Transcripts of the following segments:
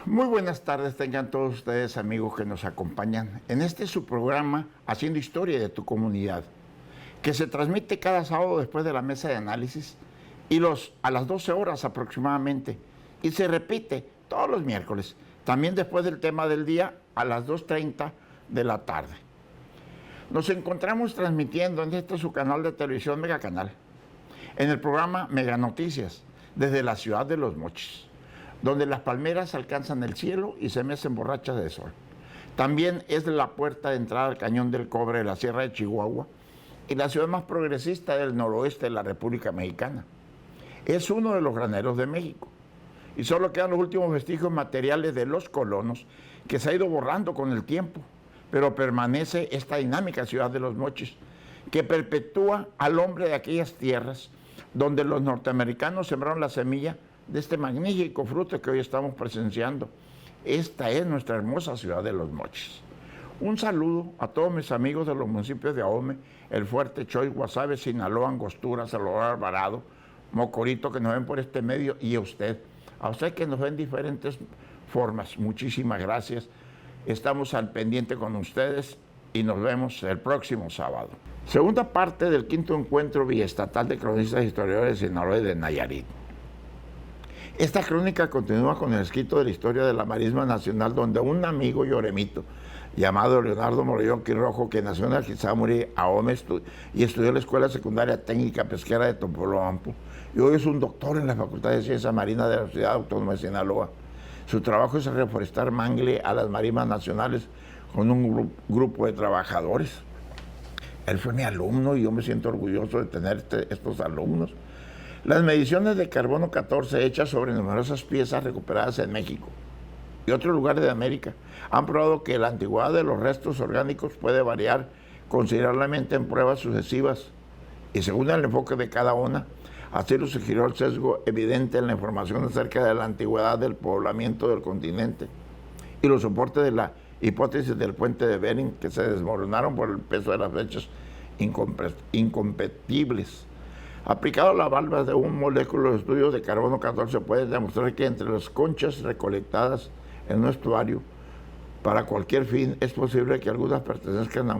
Muy buenas tardes, tengan todos ustedes amigos que nos acompañan en este su programa Haciendo Historia de tu Comunidad, que se transmite cada sábado después de la mesa de análisis a las 12 horas aproximadamente, y se repite todos los miércoles, también después del tema del día a las 2:30 de la tarde. Nos encontramos transmitiendo en este su canal de televisión Mega Canal, en el programa Mega Noticias, desde la ciudad de Los Mochis, donde las palmeras alcanzan el cielo y se mecen borrachas de sol. También es la puerta de entrada al Cañón del Cobre de la Sierra de Chihuahua y la ciudad más progresista del noroeste de la República Mexicana. Es uno de los graneros de México y solo quedan los últimos vestigios materiales de los colonos que se ha ido borrando con el tiempo, pero permanece esta dinámica ciudad de Los Mochis que perpetúa al hombre de aquellas tierras donde los norteamericanos sembraron la semilla de este magnífico fruto que hoy estamos presenciando. Esta es nuestra hermosa ciudad de Los Mochis. Un saludo a todos mis amigos de los municipios de Ahome, El Fuerte, Choix, Guasave, Sinaloa, Angostura, Salvador Alvarado, Mocorito, que nos ven por este medio, y a usted que nos ven de diferentes formas. Muchísimas gracias. Estamos al pendiente con ustedes y nos vemos el próximo sábado. Segunda parte del quinto encuentro biestatal de cronistas e historiadores de Sinaloa y de Nayarit. Esta crónica continúa con el escrito de la historia de la Marisma Nacional, donde un amigo lloremito llamado Leonardo Morellón Quirrojo, que nació en Alquizamuri, Ahome, y estudió en la Escuela Secundaria Técnica Pesquera de Topolobampo, y hoy es un doctor en la Facultad de Ciencias Marinas de la Universidad Autónoma de Sinaloa. Su trabajo es reforestar mangle a las marismas nacionales con un grupo de trabajadores. Él fue mi alumno y yo me siento orgulloso de tener estos alumnos. Las mediciones de carbono 14 hechas sobre numerosas piezas recuperadas en México y otros lugares de América han probado que la antigüedad de los restos orgánicos puede variar considerablemente en pruebas sucesivas y según el enfoque de cada una, así lo sugirió el sesgo evidente en la información acerca de la antigüedad del poblamiento del continente y los soportes de la hipótesis del puente de Bering, que se desmoronaron por el peso de las fechas incompatibles. Aplicado a las valvas de un moléculo de estudios de carbono 14 puede demostrar que entre las conchas recolectadas en un estuario para cualquier fin es posible que algunas pertenezcan a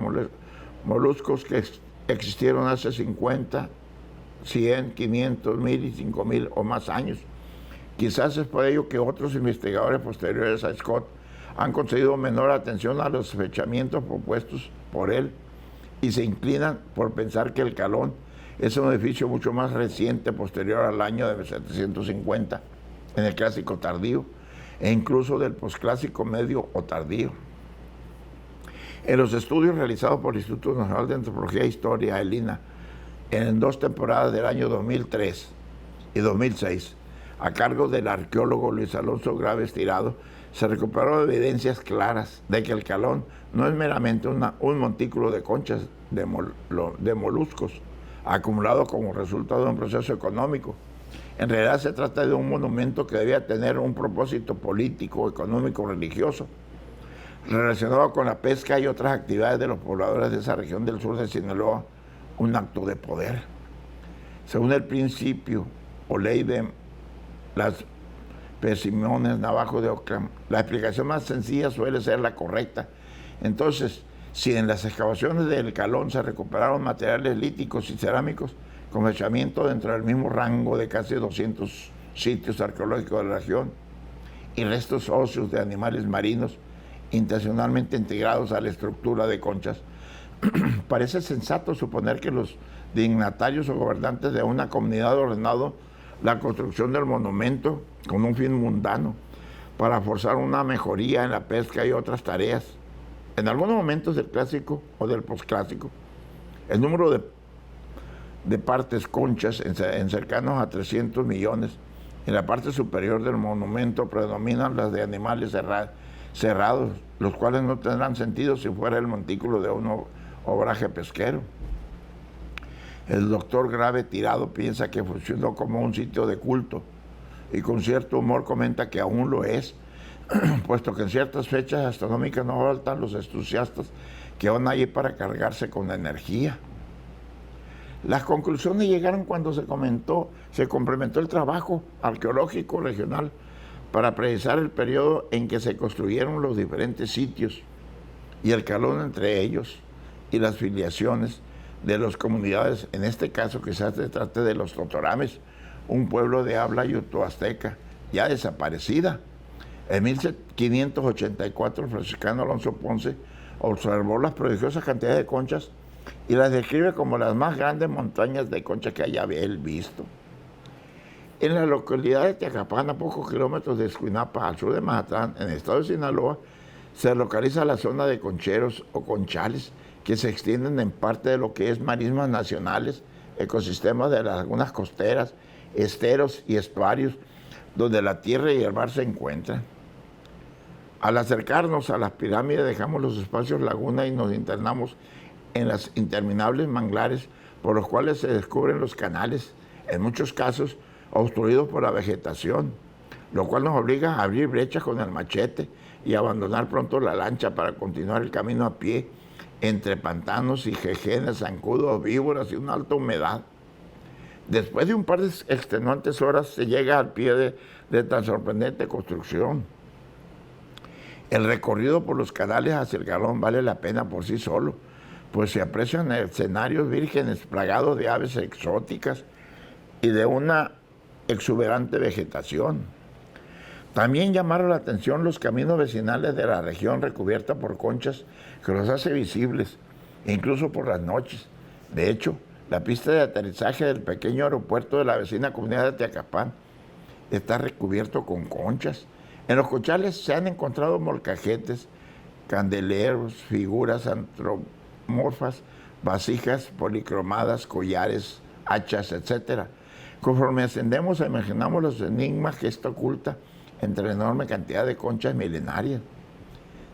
moluscos que existieron hace 50, 100, 500, 1000 y 5000 o más años. Quizás es por ello que otros investigadores posteriores a Scott han concedido menor atención a los fechamientos propuestos por él y se inclinan por pensar que el Calón es un edificio mucho más reciente, posterior al año de 1750, en el clásico tardío, e incluso del posclásico medio o tardío. En los estudios realizados por el Instituto Nacional de Antropología e Historia, el INAH, en 2 temporadas del año 2003 y 2006, a cargo del arqueólogo Luis Alonso Graves Tirado, se recuperaron evidencias claras de que el Calón no es meramente un montículo de conchas de moluscos, acumulado como resultado de un proceso económico. En realidad se trata de un monumento que debía tener un propósito político, económico, religioso, relacionado con la pesca y otras actividades de los pobladores de esa región del sur de Sinaloa, un acto de poder. Según el principio o ley de las Pesimones Navajo de Oclam, la explicación más sencilla suele ser la correcta. Entonces, si en las excavaciones del Calón se recuperaron materiales líticos y cerámicos con fechamiento dentro del mismo rango de casi 200 sitios arqueológicos de la región y restos óseos de animales marinos intencionalmente integrados a la estructura de conchas, parece sensato suponer que los dignatarios o gobernantes de una comunidad ordenado la construcción del monumento con un fin mundano para forzar una mejoría en la pesca y otras tareas. En algunos momentos del clásico o del posclásico, el número de partes conchas en cercanos a 300 millones, en la parte superior del monumento predominan las de animales cerrados, los cuales no tendrán sentido si fuera el montículo de un obraje pesquero. El doctor Grave Tirado piensa que funcionó como un sitio de culto y con cierto humor comenta que aún lo es, puesto que en ciertas fechas astronómicas no faltan los entusiastas que van allí para cargarse con energía. Las conclusiones llegaron cuando se complementó el trabajo arqueológico regional para precisar el periodo en que se construyeron los diferentes sitios y el calón entre ellos y las filiaciones de las comunidades, en este caso quizás se trate de los totorames, un pueblo de habla yuto-azteca ya desaparecida. En 1584 el franciscano Alonso Ponce observó las prodigiosas cantidades de conchas y las describe como las más grandes montañas de conchas que haya él visto. En la localidad de Teacapán, a pocos kilómetros de Escuinapa, al sur de Mazatlán, en el estado de Sinaloa, se localiza la zona de concheros o conchales que se extienden en parte de lo que es marismas nacionales, ecosistemas de las lagunas costeras, esteros y estuarios, donde la tierra y el mar se encuentran. Al acercarnos a las pirámides dejamos los espacios laguna y nos internamos en las interminables manglares por los cuales se descubren los canales, en muchos casos obstruidos por la vegetación, lo cual nos obliga a abrir brechas con el machete y abandonar pronto la lancha para continuar el camino a pie entre pantanos y jejenes, zancudos, víboras y una alta humedad. Después de un par de extenuantes horas se llega al pie de tan sorprendente construcción. El recorrido por los canales hacia el galón vale la pena por sí solo, pues se aprecian escenarios vírgenes plagados de aves exóticas y de una exuberante vegetación. También llamaron la atención los caminos vecinales de la región recubierta por conchas que los hace visibles, incluso por las noches. De hecho, la pista de aterrizaje del pequeño aeropuerto de la vecina comunidad de Teacapán está recubierto con conchas. En los conchales se han encontrado molcajetes, candeleros, figuras antropomorfas, vasijas policromadas, collares, hachas, etc. Conforme ascendemos, imaginamos los enigmas que esto oculta entre la enorme cantidad de conchas milenarias.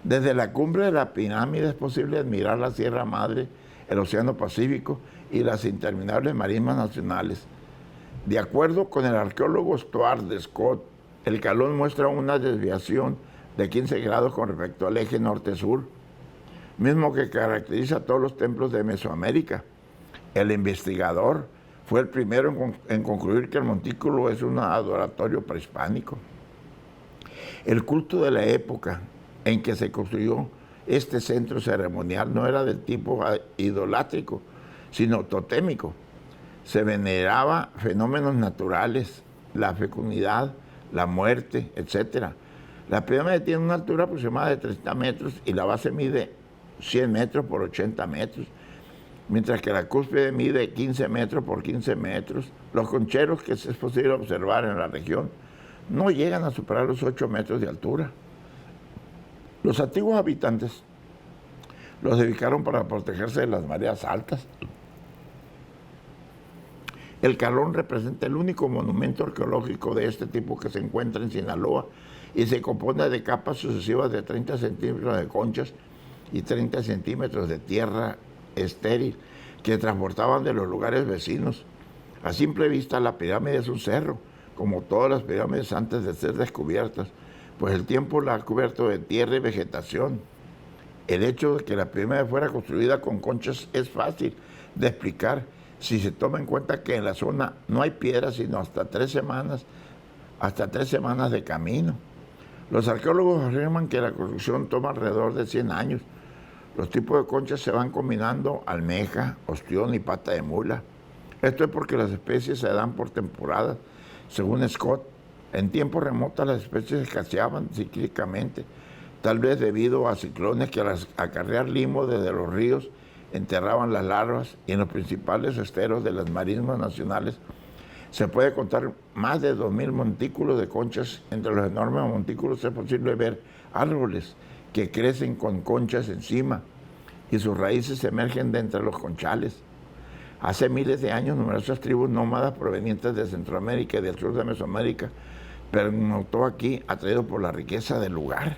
Desde la cumbre de la pirámide es posible admirar la Sierra Madre, el Océano Pacífico y las interminables marismas nacionales. De acuerdo con el arqueólogo Stuart de Scott, el calón muestra una desviación de 15 grados con respecto al eje norte-sur, mismo que caracteriza a todos los templos de Mesoamérica. El investigador fue el primero en concluir que el montículo es un adoratorio prehispánico. El culto de la época en que se construyó este centro ceremonial no era del tipo idolátrico, sino totémico. Se veneraba fenómenos naturales, la fecundidad, la muerte, etc. La pirámide tiene una altura aproximada de 30 metros y la base mide 100 metros por 80 metros, mientras que la cúspide mide 15 metros por 15 metros. Los concheros que es posible observar en la región no llegan a superar los 8 metros de altura. Los antiguos habitantes los dedicaron para protegerse de las mareas altas. El calón representa el único monumento arqueológico de este tipo que se encuentra en Sinaloa y se compone de capas sucesivas de 30 centímetros de conchas y 30 centímetros de tierra estéril que transportaban de los lugares vecinos. A simple vista, la pirámide es un cerro, como todas las pirámides antes de ser descubiertas, pues el tiempo la ha cubierto de tierra y vegetación. El hecho de que la pirámide fuera construida con conchas es fácil de explicar si se toma en cuenta que en la zona no hay piedras sino hasta 3 semanas de camino. Los arqueólogos afirman que la construcción toma alrededor de 100 años. Los tipos de conchas se van combinando almeja, ostión y pata de mula. Esto es porque las especies se dan por temporadas. Según Scott, en tiempos remotos las especies escaseaban cíclicamente, tal vez debido a ciclones que al acarrear limo desde los ríos enterraban las larvas, y en los principales esteros de las marismas nacionales se puede contar más de 2.000 montículos de conchas. Entre los enormes montículos es posible ver árboles que crecen con conchas encima y sus raíces emergen de entre los conchales. Hace miles de años, numerosas tribus nómadas provenientes de Centroamérica y del sur de Mesoamérica pernoctó aquí, atraído por la riqueza del lugar.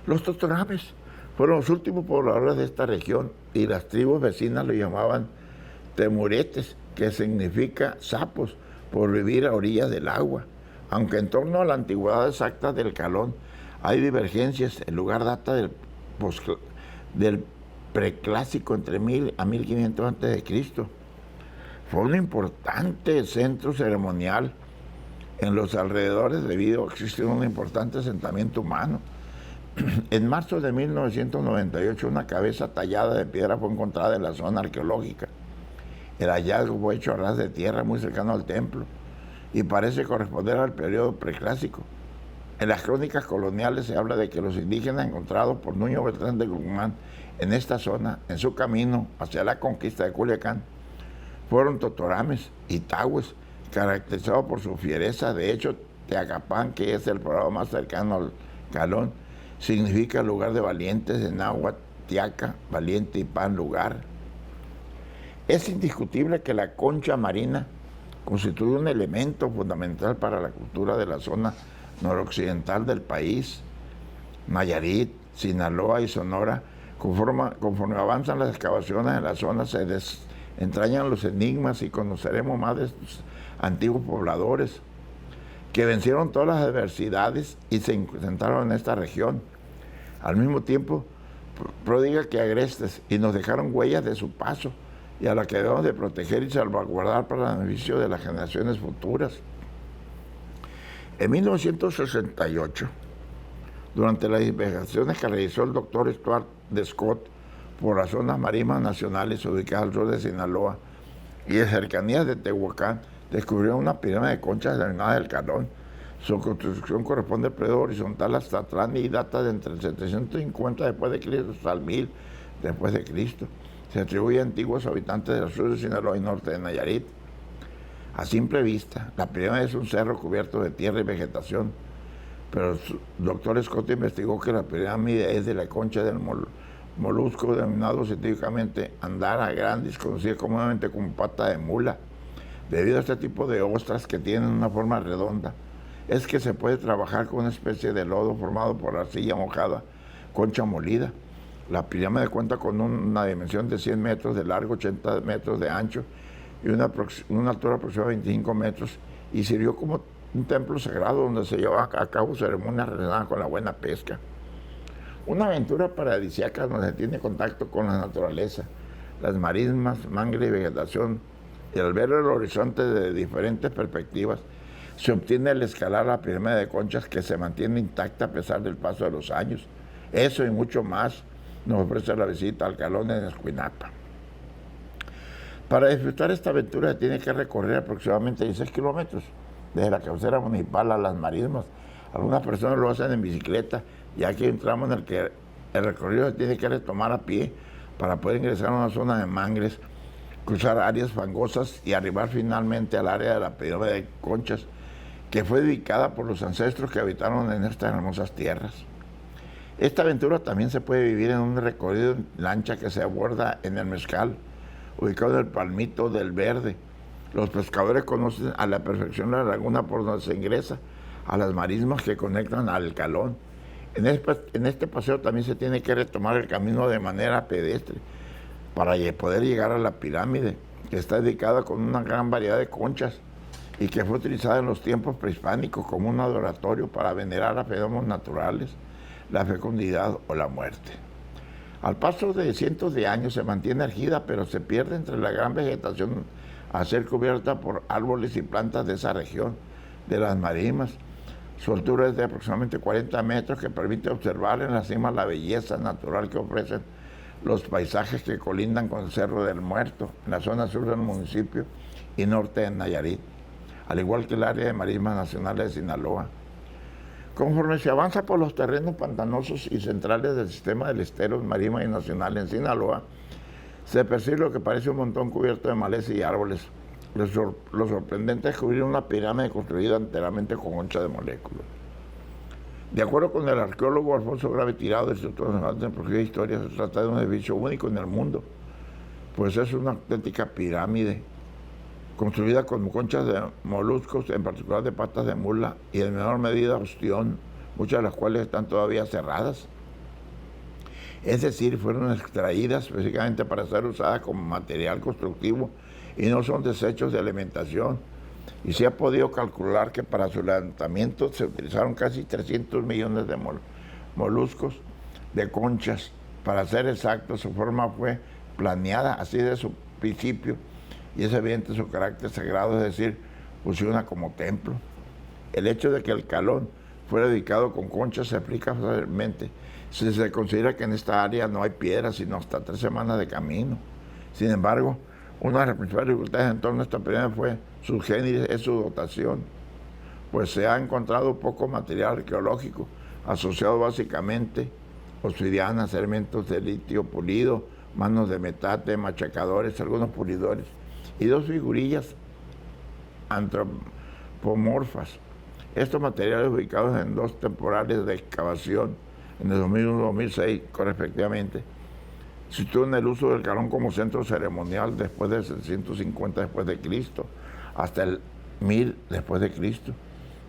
Los totonames fueron los últimos pobladores de esta región y las tribus vecinas lo llamaban temuretes, que significa sapos, por vivir a orillas del agua. Aunque en torno a la antigüedad exacta del calón hay divergencias, el lugar data del preclásico entre 1000 a 1500 a.C. Fue un importante centro ceremonial en los alrededores debido a que existe un importante asentamiento humano. En marzo de 1998, una cabeza tallada de piedra fue encontrada en la zona arqueológica. El hallazgo fue hecho a ras de tierra muy cercano al templo y parece corresponder al periodo preclásico. En las crónicas coloniales se habla de que los indígenas encontrados por Nuño Beltrán de Guzmán en esta zona, en su camino hacia la conquista de Culiacán, fueron totorames y tahues, caracterizados por su fiereza. De hecho, Teacapán, que es el poblado más cercano al Calón, significa lugar de valientes en náhuatl, Tiaca, valiente, y pan, lugar. Es indiscutible que la concha marina constituye un elemento fundamental para la cultura de la zona noroccidental del país. Nayarit, Sinaloa y Sonora, conforme avanzan las excavaciones en la zona, se desentrañan los enigmas y conoceremos más de estos antiguos pobladores que vencieron todas las adversidades y se asentaron en esta región. Al mismo tiempo, prodiga que agrestes y nos dejaron huellas de su paso y a la que debemos de proteger y salvaguardar para el beneficio de las generaciones futuras. En 1968, durante las investigaciones que realizó el doctor Stuart de Scott por las zonas marítimas nacionales ubicadas al sur de Sinaloa y de cercanías de Tehuacán, descubrió una pirámide de conchas denominada El Calón. Su construcción corresponde al periodo horizontal hasta Atlán y data de entre el 750 después de Cristo hasta el 1000 después de Cristo. Se atribuye a antiguos habitantes del sur de Sinaloa y norte de Nayarit. A simple vista, la pirámide es un cerro cubierto de tierra y vegetación, pero el doctor Scott investigó que la pirámide es de la concha del molusco denominado científicamente Andara grandis, conocida comúnmente como pata de mula. Debido a este tipo de ostras que tienen una forma redonda, es que se puede trabajar con una especie de lodo formado por arcilla mojada, concha molida. La pirámide cuenta con una dimensión de 100 metros de largo, 80 metros de ancho y una altura aproximada de 25 metros, y sirvió como un templo sagrado donde se llevaba a cabo ceremonias relacionadas con la buena pesca. Una aventura paradisíaca donde se tiene contacto con la naturaleza, las marismas, mangre y vegetación, y al ver el horizonte de diferentes perspectivas, se obtiene el escalar la pirámide de conchas que se mantiene intacta a pesar del paso de los años. Eso y mucho más nos ofrece la visita al Calón en Escuinapa. Para disfrutar esta aventura se tiene que recorrer aproximadamente 16 kilómetros, desde la cabecera municipal a las marismas. Algunas personas lo hacen en bicicleta, ya que hay un tramo en el que el recorrido se tiene que retomar a pie para poder ingresar a una zona de mangres, cruzar áreas fangosas y arribar finalmente al área de la pirámide de conchas, que fue dedicada por los ancestros que habitaron en estas hermosas tierras. Esta aventura también se puede vivir en un recorrido en lancha que se aborda en el Mezcal, ubicado en el Palmito del Verde. Los pescadores conocen a la perfección la laguna por donde se ingresa a las marismas que conectan al Calón. En este paseo también se tiene que retomar el camino de manera pedestre para poder llegar a la pirámide, que está dedicada con una gran variedad de conchas y que fue utilizada en los tiempos prehispánicos como un adoratorio para venerar a fenómenos naturales, la fecundidad o la muerte. Al paso de cientos de años se mantiene erguida, pero se pierde entre la gran vegetación a ser cubierta por árboles y plantas de esa región, de las marismas. Su altura es de aproximadamente 40 metros, que permite observar en la cima la belleza natural que ofrecen los paisajes que colindan con el Cerro del Muerto, en la zona sur del municipio y norte de Nayarit, al igual que el área de marismas nacionales de Sinaloa. Conforme se avanza por los terrenos pantanosos y centrales del sistema del estero marítimo y nacional en Sinaloa, se percibe lo que parece un montón cubierto de maleza y árboles. Lo sorprendente es descubrir una pirámide construida enteramente con concha de moléculas. De acuerdo con el arqueólogo Alfonso Grave Tirado del Instituto Nacional de Antropología e Historia, se trata de un edificio único en el mundo, pues es una auténtica pirámide construida con conchas de moluscos, en particular de patas de mula y en menor medida ostión, muchas de las cuales están todavía cerradas. Es decir, fueron extraídas específicamente para ser usadas como material constructivo y no son desechos de alimentación. Y se ha podido calcular que para su levantamiento se utilizaron casi 300 millones de moluscos de conchas. Para ser exacto, su forma fue planeada así de su principio y es evidente su carácter sagrado, es decir, funciona como templo. El hecho de que el Calón fuera dedicado con conchas se explica fácilmente si se considera que en esta área no hay piedras, sino hasta 3 semanas de camino. Sin embargo, una de las principales dificultades en torno a esta pirámide fue su género, es su dotación, pues se ha encontrado poco material arqueológico, asociado básicamente obsidianas, elementos de litio pulido, manos de metate, machacadores, algunos pulidores, y 2 figurillas antropomorfas. Estos materiales ubicados en 2 temporales de excavación, en el 2001 y 2006, respectivamente, sitúan el uso del Calón como centro ceremonial después del 750 después de Cristo hasta el 1000 después de Cristo,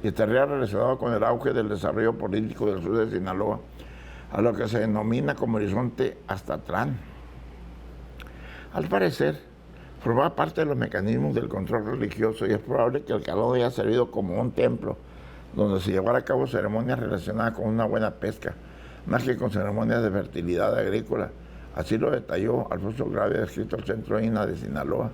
y estaría relacionado con el auge del desarrollo político del sur de Sinaloa, a lo que se denomina como Horizonte Aztlán. Al parecer, formaba parte de los mecanismos del control religioso y es probable que el Calón haya servido como un templo donde se llevara a cabo ceremonias relacionadas con una buena pesca, más que con ceremonias de fertilidad agrícola. Así lo detalló Alfonso Gravia, escrito al Centro INAH de Sinaloa.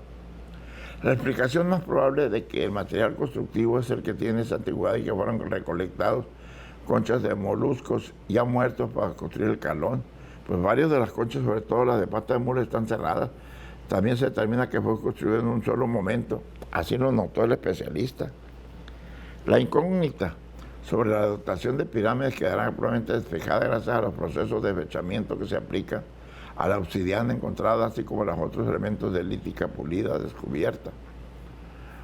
La explicación más probable de que el material constructivo es el que tiene esa antigüedad y que fueron recolectados conchas de moluscos ya muertos para construir el Calón, pues varias de las conchas, sobre todo las de pata de mula, están cerradas. También se determina que fue construido en un solo momento, así lo notó el especialista. La incógnita sobre la dotación de pirámides quedará probablemente despejada gracias a los procesos de fechamiento que se aplican a la obsidiana encontrada, así como a los otros elementos de lítica pulida descubierta.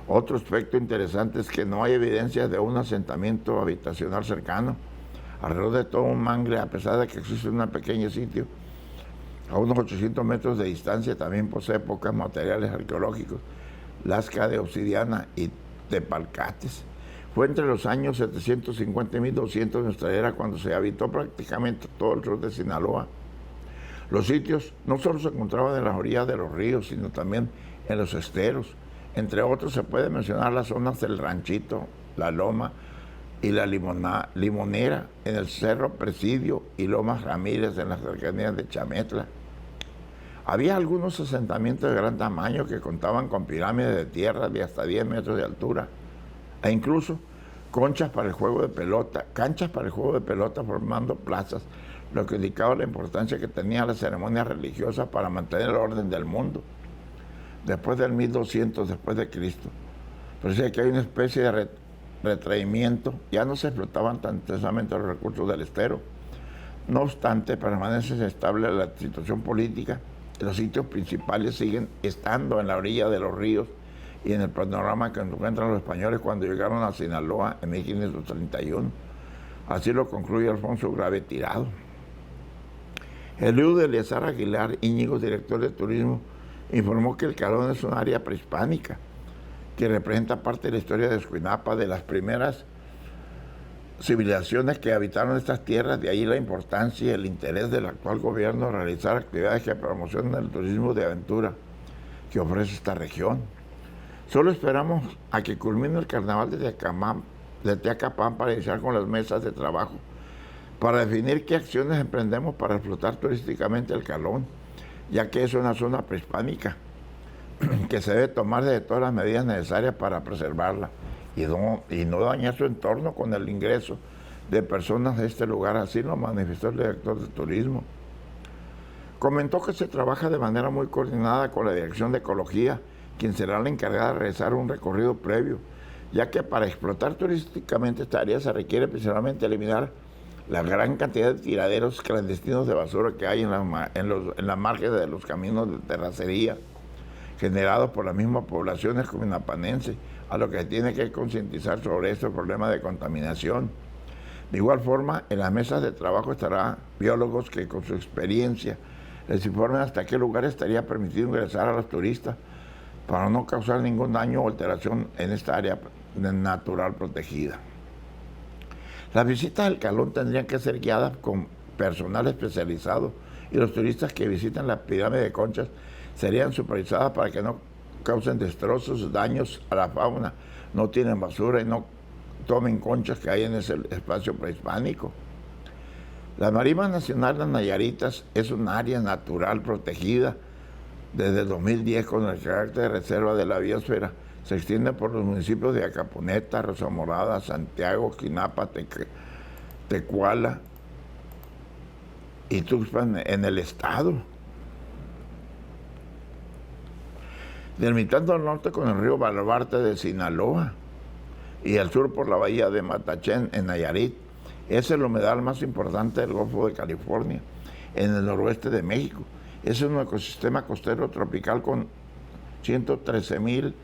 Otro aspecto interesante es que no hay evidencias de un asentamiento habitacional cercano. Alrededor de todo un mangle, a pesar de que existe un pequeño sitio, a unos 800 metros de distancia, también posee pocos materiales arqueológicos, lasca de obsidiana y tepalcates. Fue entre los años 750 y 1200 de nuestra era cuando se habitó prácticamente todo el sur de Sinaloa. Los sitios no solo se encontraban en las orillas de los ríos, sino también en los esteros. Entre otros se puede mencionar las zonas del Ranchito, La Loma y la Limonera, en el Cerro Presidio y Lomas Ramírez, en las cercanías de Chametla. Había algunos asentamientos de gran tamaño que contaban con pirámides de tierra de hasta 10 metros de altura, e incluso canchas para el juego de pelota formando plazas, lo que indicaba la importancia que tenía la ceremonia religiosa para mantener el orden del mundo. Después del 1200 después de Cristo, parece que hay una especie de retraimiento, ya no se explotaban tan intensamente los recursos del estero. No obstante, permanece estable la situación política, los sitios principales siguen estando en la orilla de los ríos y en el panorama que encuentran los españoles cuando llegaron a Sinaloa en 1531. Así lo concluye Alfonso Gravia Tirado. Eliud Eleazar Aguilar Íñigo, director de turismo, informó que el Calón es un área prehispánica que representa parte de la historia de Escuinapa, de las primeras civilizaciones que habitaron estas tierras, de ahí la importancia y el interés del actual gobierno de realizar actividades que promocionan el turismo de aventura que ofrece esta región. Solo esperamos a que culmine el carnaval de Teacapán para iniciar con las mesas de trabajo, para definir qué acciones emprendemos para explotar turísticamente el Calón, ya que es una zona prehispánica que se debe tomar de todas las medidas necesarias para preservarla y no dañar su entorno con el ingreso de personas de este lugar, así lo manifestó el director de turismo. Comentó que se trabaja de manera muy coordinada con la Dirección de Ecología, quien será la encargada de realizar un recorrido previo, ya que para explotar turísticamente esta área se requiere principalmente eliminar la gran cantidad de tiraderos clandestinos de basura que hay en la margen de los caminos de terracería, generados por la misma población escuinapanense, a lo que se tiene que concientizar sobre este problema de contaminación. De igual forma, en las mesas de trabajo estarán biólogos que con su experiencia les informen hasta qué lugar estaría permitido ingresar a los turistas para no causar ningún daño o alteración en esta área natural protegida. Las visitas al Calón tendrían que ser guiadas con personal especializado y los turistas que visitan la pirámide de conchas serían supervisadas para que no causen destrozos, daños a la fauna, no tienen basura y no tomen conchas que hay en ese espacio prehispánico. La Marisma Nacional Las Nayaritas es un área natural protegida desde 2010 con el carácter de reserva de la biosfera, Se extiende por los municipios de Acaponeta, Rosa Morada, Santiago, Quinapa, Tecuala y Tuxpan en el estado. Delimitando al norte con el río Baluarte de Sinaloa y al sur por la bahía de Matachén en Nayarit. Es el humedal más importante del Golfo de California, en el noroeste de México. Es un ecosistema costero tropical con 113,000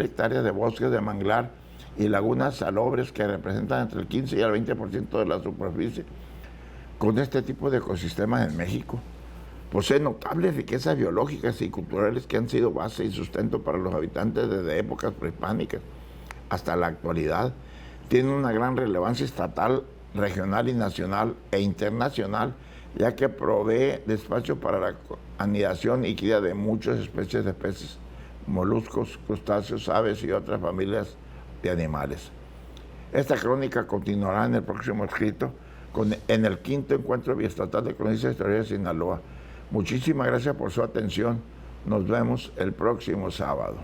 hectáreas de bosques de manglar y lagunas salobres que representan entre el 15 y el 20% de la superficie. Con este tipo de ecosistemas en México, posee notables riquezas biológicas y culturales que han sido base y sustento para los habitantes desde épocas prehispánicas hasta la actualidad. Tiene una gran relevancia estatal, regional y nacional e internacional, ya que provee de espacio para la anidación y cría de muchas especies de peces, moluscos, crustáceos, aves y otras familias de animales. Esta crónica continuará en el próximo escrito en el 5º Encuentro Biestatal de Cronistas e Historiadores de Sinaloa. Muchísimas gracias por su atención. Nos vemos el próximo sábado.